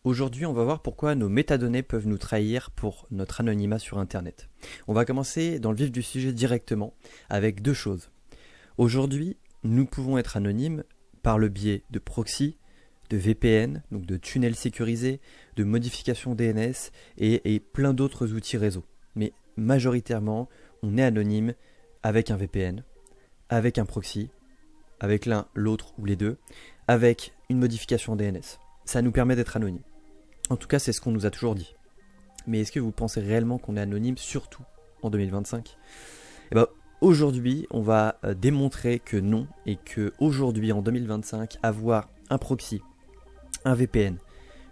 Aujourd'hui, on va voir pourquoi nos métadonnées peuvent nous trahir pour notre anonymat sur Internet. On va commencer dans le vif du sujet directement avec deux choses. Aujourd'hui, nous pouvons être anonymes par le biais de proxy, de VPN, donc de tunnels sécurisés, de modifications DNS et plein d'autres outils réseau. Mais majoritairement, on est anonyme avec un VPN, avec un proxy, avec l'un, l'autre ou les deux, avec une modification DNS. Ça nous permet d'être anonyme. En tout cas, c'est ce qu'on nous a toujours dit. Mais est-ce que vous pensez réellement qu'on est anonyme, surtout en 2025 ? Aujourd'hui, on va démontrer que non, et que aujourd'hui, en 2025, avoir un proxy, un VPN,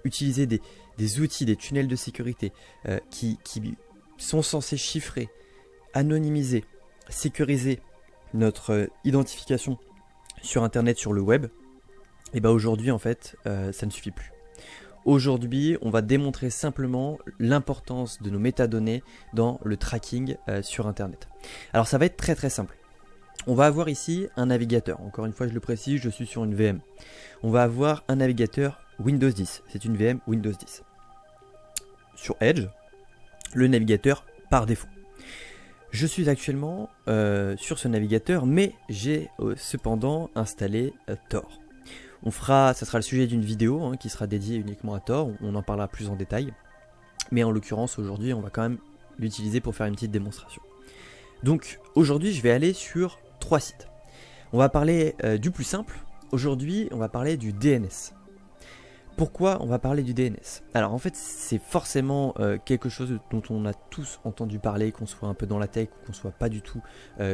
utiliser des outils, des tunnels de sécurité qui sont censés chiffrer, anonymiser, sécuriser notre identification sur Internet, sur le web, aujourd'hui, en fait, ça ne suffit plus. Aujourd'hui, on va démontrer simplement l'importance de nos métadonnées dans le tracking sur Internet. Alors ça va être très très simple. On va avoir ici un navigateur. Encore une fois, je le précise, je suis sur une VM. On va avoir un navigateur Windows 10. C'est une VM Windows 10. Sur Edge, le navigateur par défaut. Je suis actuellement sur ce navigateur, mais j'ai cependant installé Tor. Ça sera le sujet d'une vidéo qui sera dédiée uniquement à Tor, on en parlera plus en détail. Mais en l'occurrence, aujourd'hui, on va quand même l'utiliser pour faire une petite démonstration. Donc, aujourd'hui, je vais aller sur 3 sites. On va parler du plus simple. Aujourd'hui, on va parler du DNS. Pourquoi on va parler du DNS ? Alors en fait, c'est forcément quelque chose dont on a tous entendu parler, qu'on soit un peu dans la tech ou qu'on soit pas du tout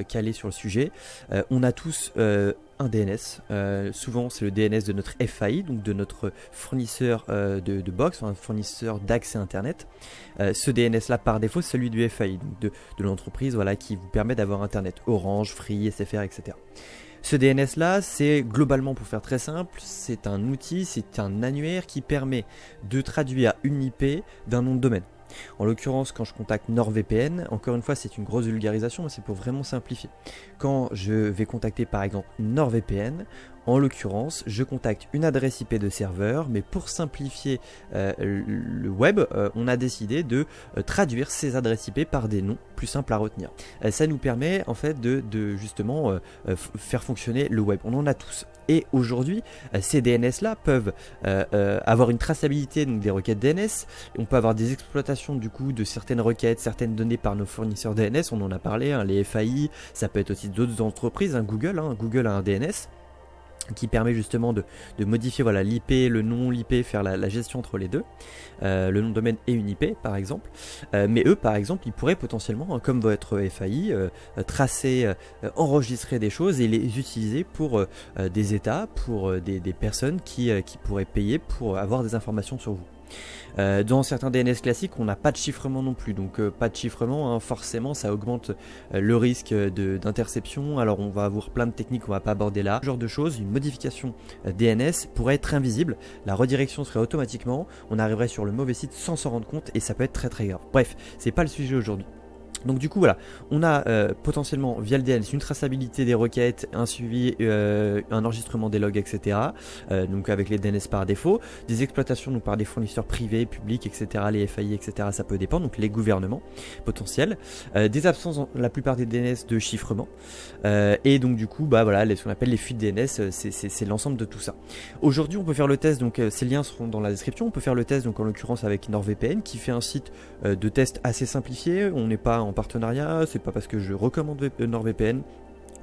calé sur le sujet. On a tous un DNS. Souvent, c'est le DNS de notre FAI, donc de notre fournisseur de box, un fournisseur d'accès Internet. Ce DNS-là, par défaut, c'est celui du FAI, donc de l'entreprise qui vous permet d'avoir Internet. Orange, Free, SFR, etc. Ce DNS-là, c'est globalement, pour faire très simple, c'est un outil, c'est un annuaire qui permet de traduire une IP d'un nom de domaine. En l'occurrence, quand je contacte NordVPN, encore une fois, c'est une grosse vulgarisation, mais c'est pour vraiment simplifier. Quand je vais contacter par exemple NordVPN, en l'occurrence, je contacte une adresse IP de serveur, mais pour simplifier le web, on a décidé de traduire ces adresses IP par des noms plus simples à retenir. Ça nous permet en fait de justement faire fonctionner le web. On en a tous. Et aujourd'hui, ces DNS-là peuvent avoir une traçabilité donc des requêtes DNS. On peut avoir des exploitations du coup de certaines requêtes, certaines données par nos fournisseurs DNS. On en a parlé, les FAI, ça peut être aussi d'autres entreprises. Google a un DNS qui permet justement de modifier l'IP, le nom, l'IP, faire la gestion entre les deux, le nom de domaine et une IP par exemple. Mais eux par exemple, ils pourraient potentiellement, comme votre FAI, tracer, enregistrer des choses et les utiliser pour des états, pour des personnes qui pourraient payer pour avoir des informations sur vous. Dans certains DNS classiques, on n'a pas de chiffrement non plus, donc pas de chiffrement, forcément ça augmente le risque d'interception. Alors on va avoir plein de techniques qu'on va pas aborder là. Ce genre de choses, une modification DNS pourrait être invisible, la redirection serait automatiquement, on arriverait sur le mauvais site sans s'en rendre compte et ça peut être très très grave. Bref, c'est pas le sujet aujourd'hui. Donc du coup on a potentiellement via le DNS une traçabilité des requêtes, un suivi, un enregistrement des logs, etc. Donc avec les DNS par défaut, des exploitations donc par des fournisseurs privés, publics, etc. Les FAI, etc. Ça peut dépendre, donc les gouvernements potentiels, des absences dans la plupart des DNS de chiffrement, et donc du coup ce qu'on appelle les fuites DNS, c'est l'ensemble de tout ça. Aujourd'hui on peut faire le test, donc ces liens seront dans la description. On peut faire le test donc en l'occurrence avec NordVPN qui fait un site de test assez simplifié. On n'est pas en partenariat, c'est pas parce que je recommande NordVPN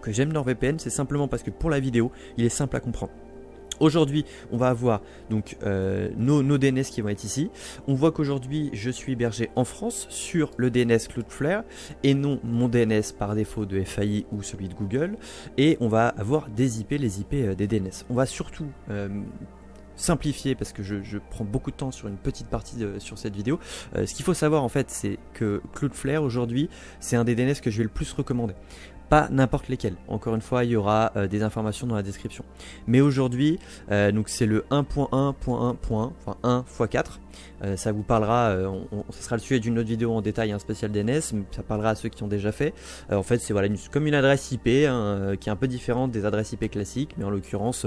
que j'aime NordVPN, c'est simplement parce que pour la vidéo, il est simple à comprendre. Aujourd'hui, on va avoir donc nos DNS qui vont être ici. On voit qu'aujourd'hui, je suis hébergé en France sur le DNS Cloudflare et non mon DNS par défaut de FAI ou celui de Google. Et on va avoir les IP des DNS. On va surtout simplifier parce que je prends beaucoup de temps sur une petite partie sur cette vidéo. Ce qu'il faut savoir en fait, c'est que Cloudflare aujourd'hui, c'est un des DNS que je vais le plus recommander. Pas n'importe lesquels. Encore une fois, il y aura des informations dans la description. Mais aujourd'hui, donc c'est le 1.1.1.1, enfin 1 x 4. Ça vous parlera, ça sera le sujet d'une autre vidéo en détail, un spécial DNS, mais ça parlera à ceux qui ont déjà fait. En fait, c'est comme une adresse IP qui est un peu différente des adresses IP classiques, mais en l'occurrence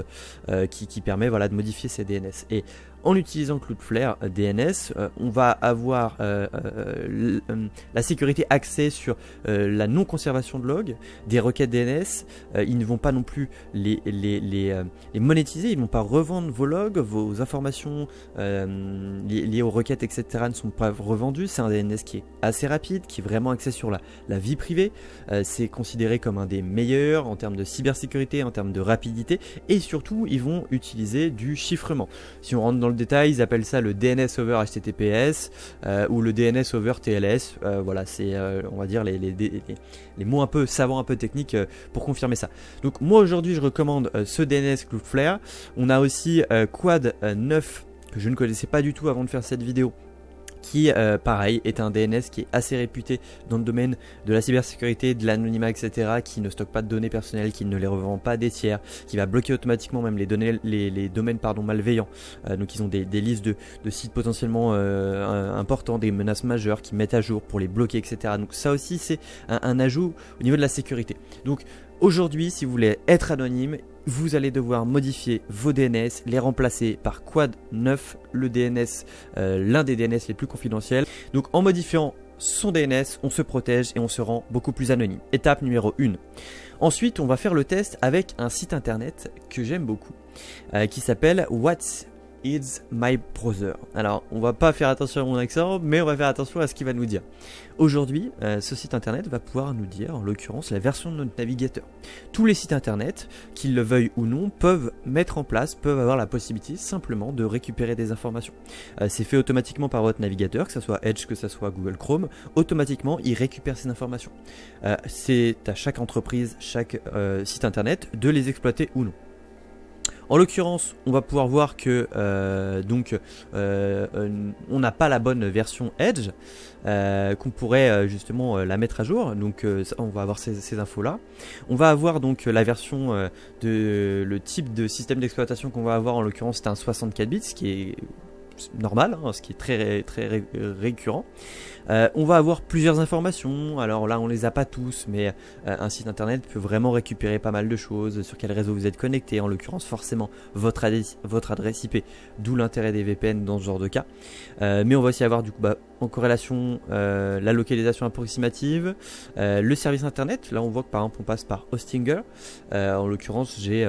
qui permet de modifier ces DNS. Et En utilisant Cloudflare DNS, on va avoir la sécurité axée sur la non-conservation de logs, des requêtes DNS. Ils ne vont pas non plus les monétiser, ils ne vont pas revendre vos logs, vos informations liées aux requêtes, etc. ne sont pas revendues. C'est un DNS qui est assez rapide, qui est vraiment axé sur la vie privée. C'est considéré comme un des meilleurs en termes de cybersécurité, en termes de rapidité, et surtout ils vont utiliser du chiffrement. Si on rentre dans le détail, ils appellent ça le DNS over HTTPS ou le DNS over TLS. Voilà, c'est on va dire les mots un peu savants, un peu techniques pour confirmer ça. Donc moi aujourd'hui je recommande ce DNS Cloudflare. On a aussi Quad 9 que je ne connaissais pas du tout avant de faire cette vidéo, qui pareil est un DNS qui est assez réputé dans le domaine de la cybersécurité, de l'anonymat, etc., qui ne stocke pas de données personnelles, qui ne les revend pas à des tiers, qui va bloquer automatiquement même les domaines malveillants. Donc ils ont des listes de sites potentiellement importants, des menaces majeures qui mettent à jour pour les bloquer, etc. Donc ça aussi c'est un ajout au niveau de la sécurité. Donc aujourd'hui, si vous voulez être anonyme, vous allez devoir modifier vos DNS, les remplacer par Quad 9, le DNS, l'un des DNS les plus confidentiels. Donc en modifiant son DNS, on se protège et on se rend beaucoup plus anonyme. Étape numéro 1. Ensuite, on va faire le test avec un site internet que j'aime beaucoup, qui s'appelle What's Is My Browser. Alors, on va pas faire attention à mon accent, mais on va faire attention à ce qu'il va nous dire. Aujourd'hui, ce site internet va pouvoir nous dire, en l'occurrence, la version de notre navigateur. Tous les sites internet, qu'ils le veuillent ou non, peuvent mettre en place, peuvent avoir la possibilité simplement de récupérer des informations. C'est fait automatiquement par votre navigateur, que ce soit Edge, que ce soit Google Chrome. Automatiquement, il récupère ces informations. C'est à chaque entreprise, chaque site internet de les exploiter ou non. En l'occurrence, on va pouvoir voir que on n'a pas la bonne version Edge, qu'on pourrait justement la mettre à jour. Donc on va avoir ces infos là. On va avoir donc la version le type de système d'exploitation qu'on va avoir. En l'occurrence, c'est un 64 bits, ce qui est normal, ce qui est très récurrent. On va avoir plusieurs informations. Alors là, on les a pas tous, mais un site internet peut vraiment récupérer pas mal de choses. Sur quel réseau vous êtes connecté, en l'occurrence forcément votre adresse IP, d'où l'intérêt des VPN dans ce genre de cas. Mais on va aussi avoir du coup en corrélation la localisation approximative, le service internet. Là on voit que par exemple on passe par Hostinger. En l'occurrence j'ai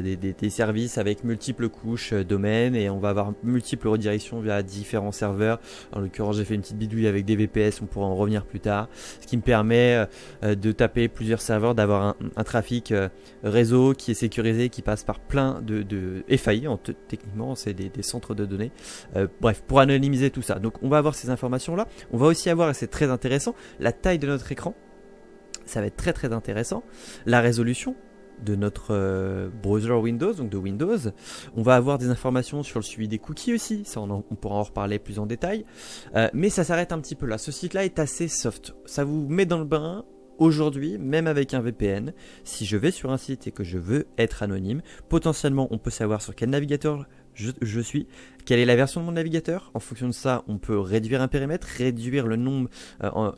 des services avec multiples couches domaines, et on va avoir multiples redirections via différents serveurs. En l'occurrence j'ai fait une petite bidouille avec des VPS, on pourra en revenir plus tard, ce qui me permet de taper plusieurs serveurs, d'avoir un trafic réseau qui est sécurisé, qui passe par plein de FAI, techniquement c'est des centres de données, bref, pour anonymiser tout ça. Donc on va avoir ces informations là, on va aussi avoir, et c'est très intéressant, la taille de notre écran, ça va être très intéressant, la résolution de notre browser Windows, donc de Windows. On va avoir des informations sur le suivi des cookies aussi, ça on pourra en reparler plus en détail, mais ça s'arrête un petit peu là. Ce site là est assez soft, ça vous met dans le bain. Aujourd'hui, même avec un VPN, si je vais sur un site et que je veux être anonyme, potentiellement on peut savoir sur quel navigateur je suis, quelle est la version de mon navigateur. En fonction de ça, on peut réduire un périmètre, réduire le nombre.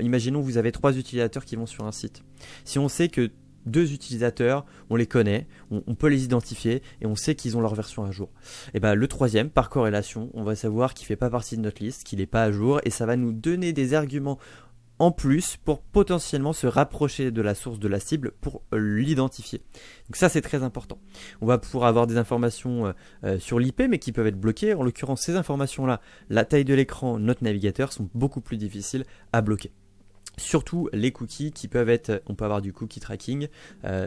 Imaginons vous avez 3 utilisateurs qui vont sur un site. Si on sait que 2 utilisateurs, on les connaît, on peut les identifier et on sait qu'ils ont leur version à jour. Et le troisième, par corrélation, on va savoir qu'il ne fait pas partie de notre liste, qu'il n'est pas à jour, et ça va nous donner des arguments en plus pour potentiellement se rapprocher de la source de la cible pour l'identifier. Donc ça c'est très important. On va pouvoir avoir des informations sur l'IP mais qui peuvent être bloquées. En l'occurrence ces informations là, la taille de l'écran, notre navigateur sont beaucoup plus difficiles à bloquer. Surtout les cookies qui peuvent être, on peut avoir du cookie tracking.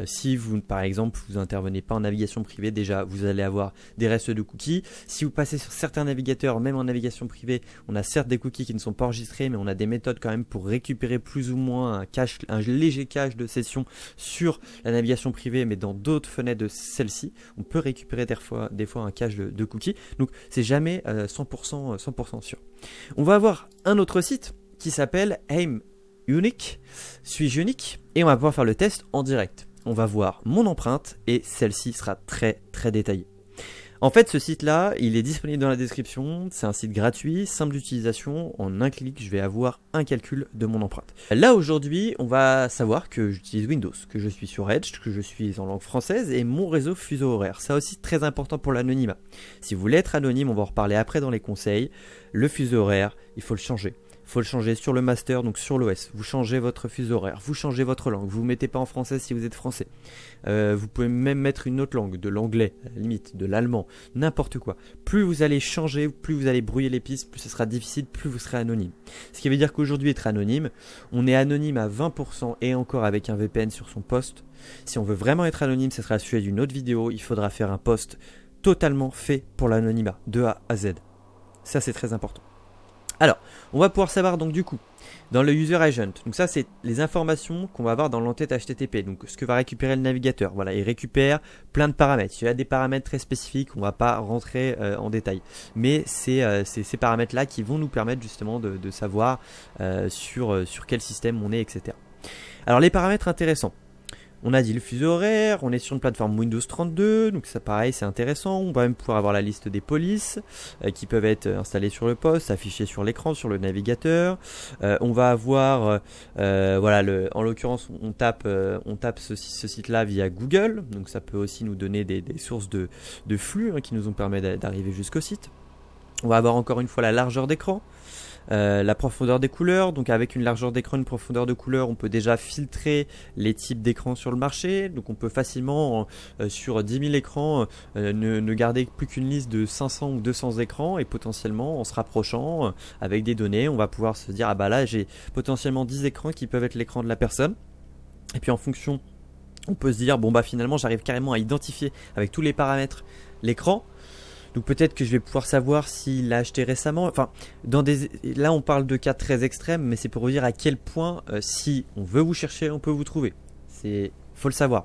Si vous, par exemple, vous intervenez pas en navigation privée, déjà vous allez avoir des restes de cookies. Si vous passez sur certains navigateurs, même en navigation privée, on a certes des cookies qui ne sont pas enregistrés, mais on a des méthodes quand même pour récupérer plus ou moins un léger cache de session sur la navigation privée, mais dans d'autres fenêtres de celle-ci, on peut récupérer des fois un cache de cookies. Donc c'est jamais 100% sûr. On va avoir un autre site qui s'appelle Aim Unique, suis-je unique, et on va pouvoir faire le test en direct. On va voir mon empreinte et celle-ci sera très détaillée. En fait, ce site-là, il est disponible dans la description. C'est un site gratuit, simple d'utilisation. En un clic, je vais avoir un calcul de mon empreinte. Là, aujourd'hui, on va savoir que j'utilise Windows, que je suis sur Edge, que je suis en langue française et mon réseau fuseau horaire. Ça aussi, très important pour l'anonymat. Si vous voulez être anonyme, on va en reparler après dans les conseils. Le fuseau horaire, il faut le changer. Il faut le changer sur le master, donc sur l'OS. Vous changez votre fuseau horaire, vous changez votre langue. Vous ne mettez pas en français si vous êtes français. Vous pouvez même mettre une autre langue, de l'anglais, à la limite, de l'allemand, n'importe quoi. Plus vous allez changer, plus vous allez brouiller les pistes, plus ce sera difficile, plus vous serez anonyme. Ce qui veut dire qu'aujourd'hui, être anonyme, on est anonyme à 20% et encore avec un VPN sur son poste. Si on veut vraiment être anonyme, ce sera le sujet d'une autre vidéo. Il faudra faire un post totalement fait pour l'anonymat, de A à Z. Ça, c'est très important. Alors, on va pouvoir savoir donc du coup, dans le User Agent, donc ça c'est les informations qu'on va avoir dans l'entête HTTP, donc ce que va récupérer le navigateur. Voilà, il récupère plein de paramètres. Il y a des paramètres très spécifiques, on ne va pas rentrer en détail. Mais c'est ces paramètres-là qui vont nous permettre justement de savoir sur quel système on est, etc. Alors les paramètres intéressants. On a dit le fuseau horaire, on est sur une plateforme Windows 32, donc ça pareil c'est intéressant. On va même pouvoir avoir la liste des polices qui peuvent être installées sur le poste, affichées sur l'écran, sur le navigateur. On va avoir, voilà, en l'occurrence on tape ce site-là via Google, donc ça peut aussi nous donner des sources de flux qui nous ont permis d'arriver jusqu'au site. On va avoir encore une fois la largeur d'écran. La profondeur des couleurs, donc avec une largeur d'écran, une profondeur de couleur, on peut déjà filtrer les types d'écrans sur le marché. Donc on peut facilement sur 10 000 écrans ne garder plus qu'une liste de 500 ou 200 écrans, et potentiellement en se rapprochant avec des données, on va pouvoir se dire ah bah là j'ai potentiellement 10 écrans qui peuvent être l'écran de la personne. Et puis en fonction, on peut se dire bon bah finalement j'arrive carrément à identifier avec tous les paramètres l'écran. Donc peut-être que je vais pouvoir savoir s'il l'a acheté récemment. Enfin, là on parle de cas très extrêmes, mais c'est pour vous dire à quel point si on veut vous chercher, on peut vous trouver. Faut le savoir.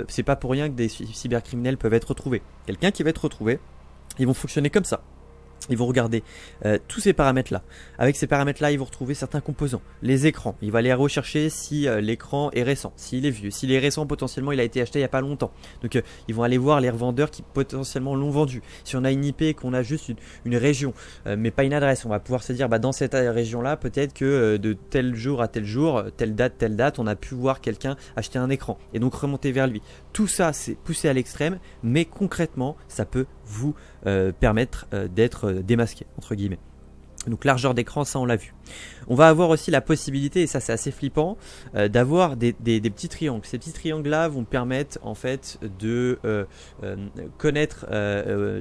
C'est pas pour rien que des cybercriminels peuvent être retrouvés. Quelqu'un qui va être retrouvé, ils vont fonctionner comme ça. Ils vont regarder tous ces paramètres-là. Avec ces paramètres-là, ils vont retrouver certains composants. Les écrans, il va aller rechercher si l'écran est récent, s'il est vieux. S'il est récent, potentiellement, il a été acheté il n'y a pas longtemps. Donc, ils vont aller voir les revendeurs qui potentiellement l'ont vendu. Si on a une IP et qu'on a juste une région, mais pas une adresse, on va pouvoir se dire, bah, dans cette région-là, peut-être que de tel jour à tel jour, telle date, on a pu voir quelqu'un acheter un écran. Et donc, remonter vers lui. Tout ça, c'est poussé à l'extrême, mais concrètement, ça peut vous permettre d'être démasqué, entre guillemets. Donc largeur d'écran, ça on l'a vu. On va avoir aussi la possibilité, et ça c'est assez flippant, d'avoir des petits triangles. Ces petits triangles là vont permettre en fait de connaître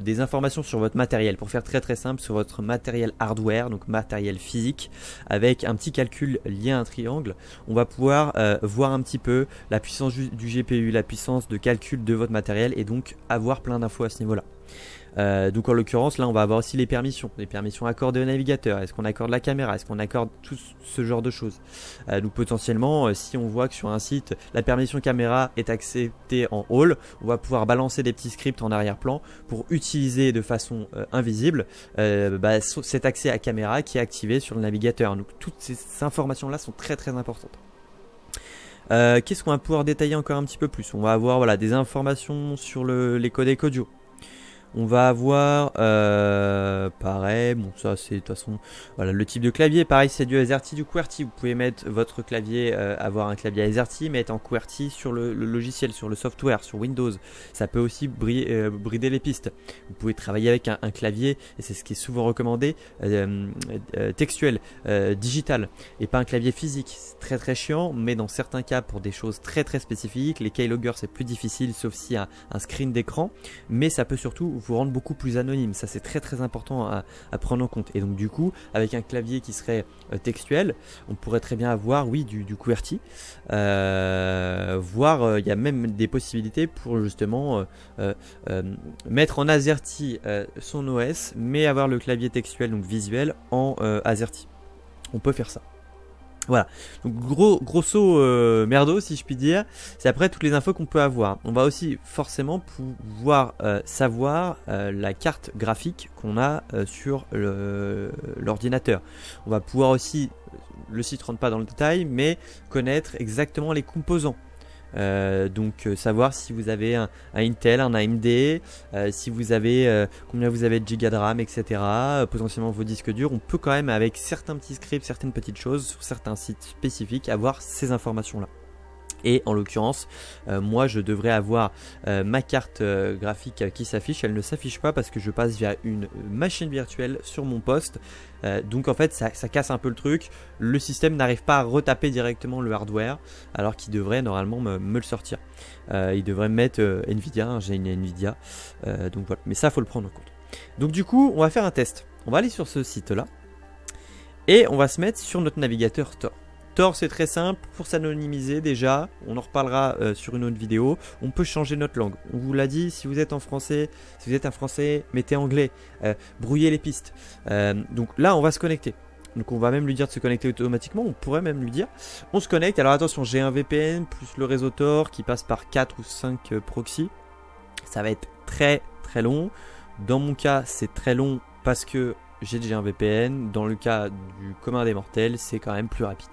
des informations sur votre matériel. Pour faire très très simple, sur votre matériel hardware, donc matériel physique, avec un petit calcul lié à un triangle, on va pouvoir voir un petit peu la puissance du GPU, la puissance de calcul de votre matériel, et donc avoir plein d'infos à ce niveau là. Donc en l'occurrence là on va avoir aussi les permissions accordées au navigateur, est-ce qu'on accorde la caméra, est-ce qu'on accorde tout ce genre de choses. Donc potentiellement si on voit que sur un site la permission caméra est acceptée en all, on va pouvoir balancer des petits scripts en arrière-plan pour utiliser de façon invisible cet accès à caméra qui est activé sur le navigateur. Donc toutes ces informations là sont très très importantes. Qu'est-ce qu'on va pouvoir détailler encore un petit peu plus? On va avoir voilà, des informations sur les codecs audio. On va avoir pareil, bon ça c'est de toute façon voilà le type de clavier, pareil c'est du AZERTY, du QWERTY. Vous pouvez mettre votre clavier, avoir un clavier AZERTY, mettre en QWERTY sur le logiciel, sur le software, sur Windows. Ça peut aussi brider les pistes. Vous pouvez travailler avec un clavier, et c'est ce qui est souvent recommandé, textuel, digital, et pas un clavier physique. C'est très très chiant, mais dans certains cas pour des choses très très spécifiques, les keyloggers c'est plus difficile sauf s'il y a un screen d'écran, mais ça peut surtout vous rendre beaucoup plus anonyme. Ça c'est très très important à prendre en compte. Et donc du coup avec un clavier qui serait textuel, on pourrait très bien avoir oui du QWERTY, voire il y a même des possibilités pour justement mettre en AZERTY son OS, mais avoir le clavier textuel donc visuel en AZERTY. On peut faire ça. Voilà, donc grosso merdo si je puis dire, c'est après toutes les infos qu'on peut avoir. On va aussi forcément pouvoir savoir la carte graphique qu'on a sur l'ordinateur. On va pouvoir aussi, le site ne rentre pas dans le détail, mais connaître exactement les composants. Donc savoir si vous avez un Intel, un AMD, si vous avez combien vous avez de gigas de RAM, etc. Potentiellement vos disques durs. On peut quand même avec certains petits scripts, certaines petites choses sur certains sites spécifiques avoir ces informations-là. Et en l'occurrence, moi je devrais avoir ma carte graphique qui s'affiche. Elle ne s'affiche pas parce que je passe via une machine virtuelle sur mon poste. Donc en fait ça casse un peu le truc. Le système n'arrive pas à retaper directement le hardware alors qu'il devrait normalement me le sortir. Il devrait me mettre Nvidia, hein, j'ai une Nvidia. Donc voilà, mais ça faut le prendre en compte. Donc du coup on va faire un test. On va aller sur ce site là et on va se mettre sur notre navigateur Tor. Tor, c'est très simple, pour s'anonymiser déjà, on en reparlera sur une autre vidéo, on peut changer notre langue. On vous l'a dit, si vous êtes en français, si vous êtes un français, mettez anglais, brouillez les pistes. Donc là, on va se connecter. Donc on va même lui dire de se connecter automatiquement, on pourrait même lui dire. On se connecte, alors attention, j'ai un VPN plus le réseau Tor qui passe par 4 ou 5 proxys. Ça va être très très long. Dans mon cas, c'est très long parce que j'ai déjà un VPN. Dans le cas du commun des mortels, c'est quand même plus rapide.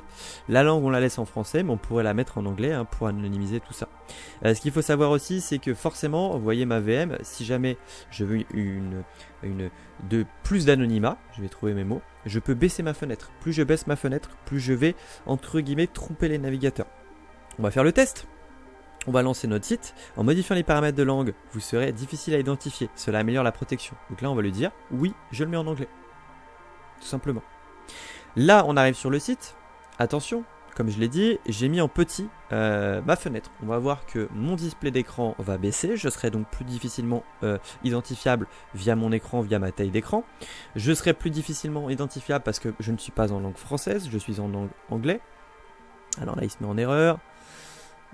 La langue, on la laisse en français, mais on pourrait la mettre en anglais pour anonymiser tout ça. Ce qu'il faut savoir aussi, c'est que forcément, vous voyez ma VM, si jamais je veux de plus d'anonymat, je vais trouver mes mots, je peux baisser ma fenêtre. Plus je baisse ma fenêtre, plus je vais, entre guillemets, tromper les navigateurs. On va faire le test. On va lancer notre site. En modifiant les paramètres de langue, vous serez difficile à identifier. Cela améliore la protection. Donc là, on va lui dire oui, je le mets en anglais. Tout simplement. Là, on arrive sur le site. Attention, comme je l'ai dit, j'ai mis en petit ma fenêtre. On va voir que mon display d'écran va baisser. Je serai donc plus difficilement identifiable via mon écran, via ma taille d'écran. Je serai plus difficilement identifiable parce que je ne suis pas en langue française, je suis en langue anglais. Alors là, il se met en erreur.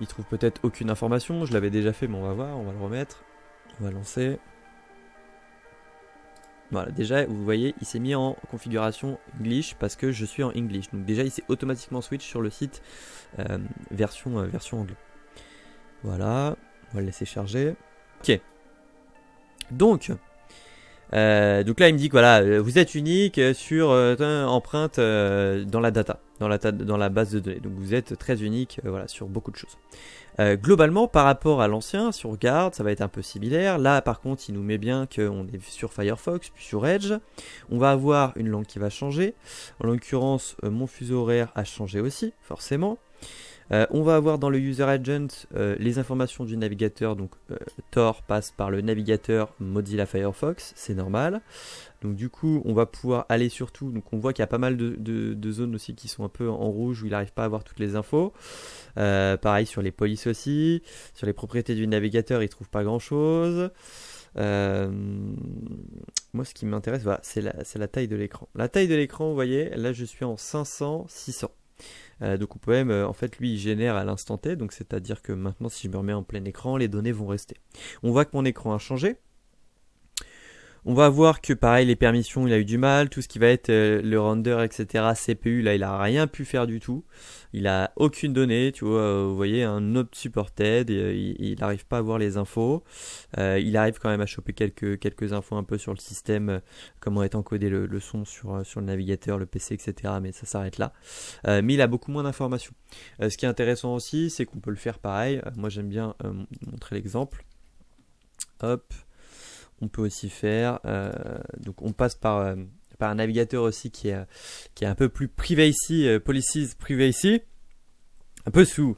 Il trouve peut-être aucune information, je l'avais déjà fait, mais on va voir, on va le remettre. On va lancer. Voilà, déjà, vous voyez, il s'est mis en configuration English parce que je suis en English. Donc déjà, il s'est automatiquement switch sur le site version anglais. Voilà, on va le laisser charger. Ok. Donc là, il me dit que voilà, vous êtes unique sur empreinte dans la data, dans la base de données. Donc vous êtes très unique, voilà, sur beaucoup de choses. Globalement, par rapport à l'ancien, si on regarde, ça va être un peu similaire. Là, par contre, il nous met bien qu'on est sur Firefox, puis sur Edge. On va avoir une langue qui va changer. En l'occurrence, mon fuseau horaire a changé aussi, forcément. On va avoir dans le User Agent les informations du navigateur. Donc Tor passe par le navigateur Mozilla Firefox, c'est normal. Donc du coup, on va pouvoir aller sur tout. Donc on voit qu'il y a pas mal de zones aussi qui sont un peu en rouge où il n'arrive pas à avoir toutes les infos. Pareil sur les polices aussi. Sur les propriétés du navigateur, il ne trouve pas grand-chose. Moi, ce qui m'intéresse, voilà, c'est la taille de l'écran. La taille de l'écran, vous voyez, là je suis en 500, 600. Donc on peut même, en fait, lui, il génère à l'instant T. Donc c'est-à-dire que maintenant, si je me remets en plein écran, les données vont rester. On voit que mon écran a changé. On va voir que pareil, les permissions, il a eu du mal. Tout ce qui va être le render, etc. CPU, là, il a rien pu faire du tout. Il a aucune donnée, tu vois. Vous voyez, un not supported. Il n'arrive pas à voir les infos. Il arrive quand même à choper quelques infos un peu sur le système, comment est encodé le son sur le navigateur, le PC, etc. Mais ça s'arrête là. Mais il a beaucoup moins d'informations. Ce qui est intéressant aussi, c'est qu'on peut le faire pareil. Moi, j'aime bien montrer l'exemple. Hop. On peut aussi faire, donc on passe par un navigateur aussi qui est un peu plus privacy, policies privacy, un peu sous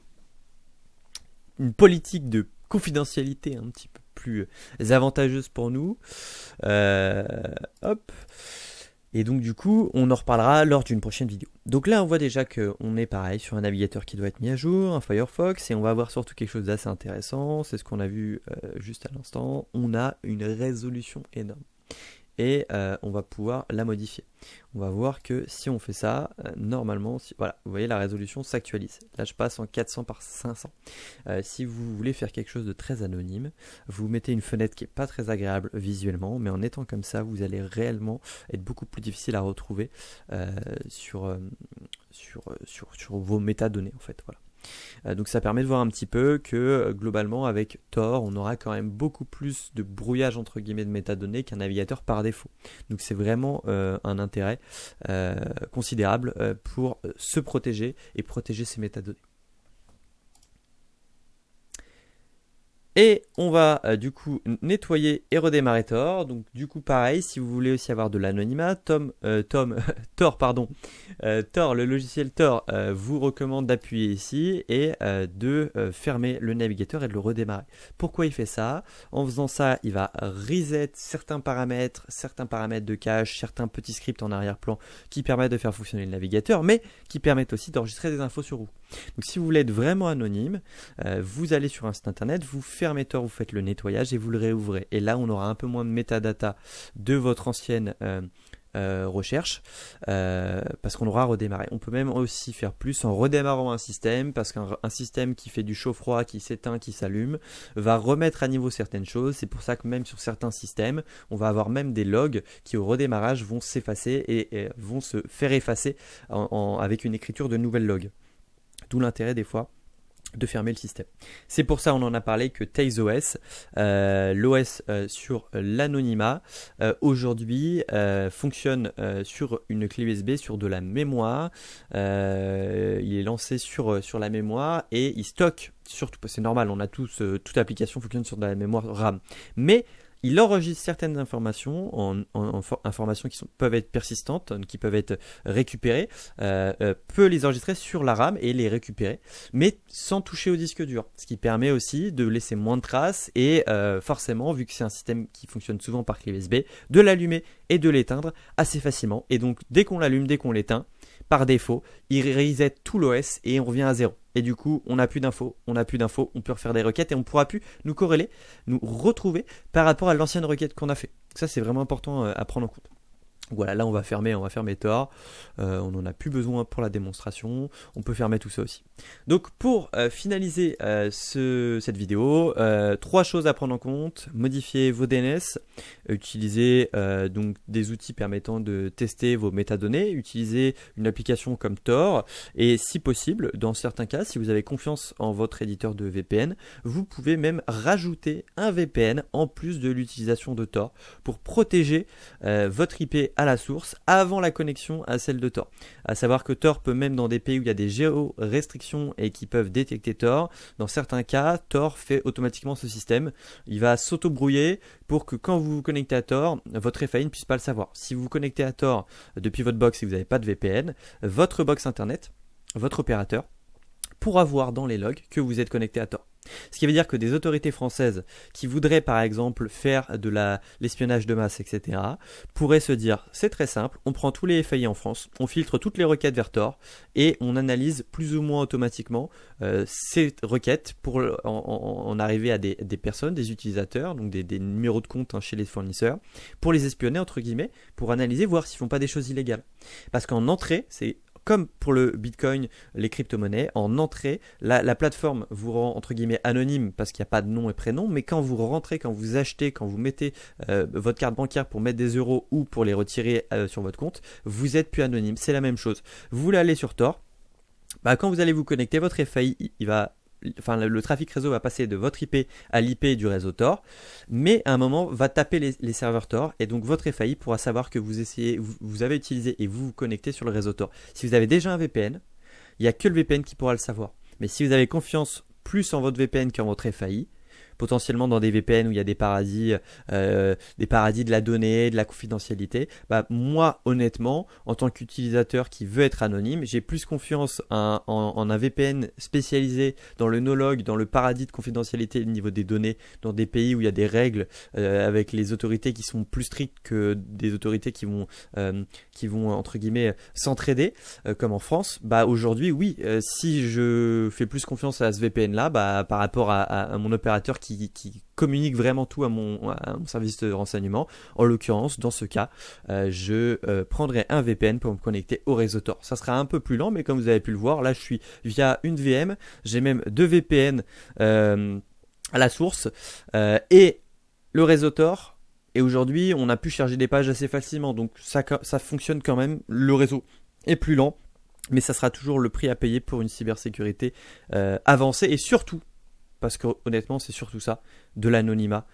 une politique de confidentialité un petit peu plus avantageuse pour nous. Hop. Et donc du coup, on en reparlera lors d'une prochaine vidéo. Donc là, on voit déjà qu'on est pareil sur un navigateur qui doit être mis à jour, un Firefox, et on va voir surtout quelque chose d'assez intéressant. C'est ce qu'on a vu juste à l'instant. On a une résolution énorme. Et on va pouvoir la modifier. On va voir que si on fait ça, normalement, voilà, vous voyez la résolution s'actualise. Là, je passe en 400 par 500. Si vous voulez faire quelque chose de très anonyme, vous mettez une fenêtre qui n'est pas très agréable visuellement, mais en étant comme ça, vous allez réellement être beaucoup plus difficile à retrouver sur vos métadonnées, en fait. Voilà. Donc ça permet de voir un petit peu que globalement avec Tor on aura quand même beaucoup plus de brouillage entre guillemets de métadonnées qu'un navigateur par défaut. Donc c'est vraiment un intérêt considérable pour se protéger et protéger ses métadonnées. Et on va du coup nettoyer et redémarrer Tor. Donc du coup pareil, si vous voulez aussi avoir de l'anonymat, Tor, pardon, Tor, le logiciel Tor vous recommande d'appuyer ici et de fermer le navigateur et de le redémarrer. Pourquoi il fait ça? En faisant ça, il va reset certains paramètres de cache, certains petits scripts en arrière-plan qui permettent de faire fonctionner le navigateur, mais qui permettent aussi d'enregistrer des infos sur vous. Donc si vous voulez être vraiment anonyme, vous allez sur un site internet, vous fermez Tor, vous faites le nettoyage et vous le réouvrez. Et là, on aura un peu moins de metadata de votre ancienne recherche parce qu'on aura redémarré. On peut même aussi faire plus en redémarrant un système, parce qu'un système qui fait du chaud-froid, qui s'éteint, qui s'allume, va remettre à niveau certaines choses. C'est pour ça que même sur certains systèmes, on va avoir même des logs qui au redémarrage vont s'effacer et vont se faire effacer avec une écriture de nouvelles logs. D'où l'intérêt des fois de fermer le système. C'est pour ça on en a parlé que TazeOS, l'OS sur l'anonymat, aujourd'hui fonctionne sur une clé USB, sur de la mémoire. Il est lancé sur la mémoire et il stocke, surtout, c'est normal, on a tous, toute application fonctionne sur de la mémoire RAM. Mais il enregistre certaines informations, informations qui peuvent être persistantes, qui peuvent être récupérées, peut les enregistrer sur la RAM et les récupérer, mais sans toucher au disque dur. Ce qui permet aussi de laisser moins de traces et forcément, vu que c'est un système qui fonctionne souvent par clé USB, de l'allumer et de l'éteindre assez facilement. Et donc, dès qu'on l'allume, dès qu'on l'éteint, par défaut, il reset tout l'OS et on revient à zéro. Et du coup, on n'a plus d'infos, on peut refaire des requêtes et on ne pourra plus nous corréler, nous retrouver par rapport à l'ancienne requête qu'on a fait. Ça, c'est vraiment important à prendre en compte. Voilà, là on va fermer Tor, on n'en a plus besoin pour la démonstration, on peut fermer tout ça aussi. Donc pour finaliser cette vidéo, 3 choses à prendre en compte: modifier vos DNS, utiliser donc des outils permettant de tester vos métadonnées, utiliser une application comme Tor, et si possible, dans certains cas, si vous avez confiance en votre éditeur de VPN, vous pouvez même rajouter un VPN en plus de l'utilisation de Tor pour protéger votre IP à la source avant la connexion à celle de Tor. À savoir que Tor peut, même dans des pays où il y a des géorestrictions et qui peuvent détecter Tor, dans certains cas, Tor fait automatiquement ce système. Il va s'auto-brouiller pour que quand vous vous connectez à Tor, votre FAI ne puisse pas le savoir. Si vous vous connectez à Tor depuis votre box et que vous n'avez pas de VPN, votre box internet, votre opérateur, pourra voir dans les logs que vous êtes connecté à Tor. Ce qui veut dire que des autorités françaises qui voudraient par exemple faire de l'espionnage de masse, etc., pourraient se dire: c'est très simple, on prend tous les FAI en France, on filtre toutes les requêtes vers Tor et on analyse plus ou moins automatiquement ces requêtes pour en arriver à des personnes, des utilisateurs, donc des numéros de compte chez les fournisseurs, pour les espionner entre guillemets, pour analyser, voir s'ils font pas des choses illégales. Parce qu'en entrée, c'est comme pour le Bitcoin, les crypto-monnaies, en entrée, la plateforme vous rend entre guillemets anonyme parce qu'il n'y a pas de nom et prénom, mais quand vous rentrez, quand vous achetez, quand vous mettez votre carte bancaire pour mettre des euros ou pour les retirer sur votre compte, vous êtes plus anonyme. C'est la même chose. Vous voulez aller sur Tor, quand vous allez vous connecter, votre FAI, le trafic réseau va passer de votre IP à l'IP du réseau Tor, mais à un moment va taper les serveurs Tor, et donc votre FAI pourra savoir que vous avez utilisé et vous vous connectez sur le réseau Tor. Si vous avez déjà un VPN, il n'y a que le VPN qui pourra le savoir. Mais si vous avez confiance plus en votre VPN qu'en votre FAI, potentiellement dans des VPN où il y a des paradis de la donnée, de la confidentialité, moi honnêtement, en tant qu'utilisateur qui veut être anonyme, j'ai plus confiance en un VPN spécialisé dans le no-log, dans le paradis de confidentialité au niveau des données, dans des pays où il y a des règles avec les autorités qui sont plus strictes que des autorités qui vont entre guillemets s'entraider, comme en France. Aujourd'hui, oui, si je fais plus confiance à ce VPN là, par rapport à mon opérateur qui communique vraiment tout à mon service de renseignement. En l'occurrence, dans ce cas, je prendrai un VPN pour me connecter au réseau Tor. Ça sera un peu plus lent, mais comme vous avez pu le voir, là je suis via une VM, j'ai même 2 VPN à la source et le réseau Tor. Et aujourd'hui, on a pu charger des pages assez facilement, donc ça fonctionne quand même. Le réseau est plus lent, mais ça sera toujours le prix à payer pour une cybersécurité avancée, et surtout, parce que honnêtement c'est surtout ça, de l'anonymat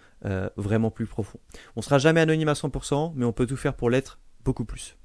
vraiment plus profond. On ne sera jamais anonyme à 100%, mais on peut tout faire pour l'être beaucoup plus.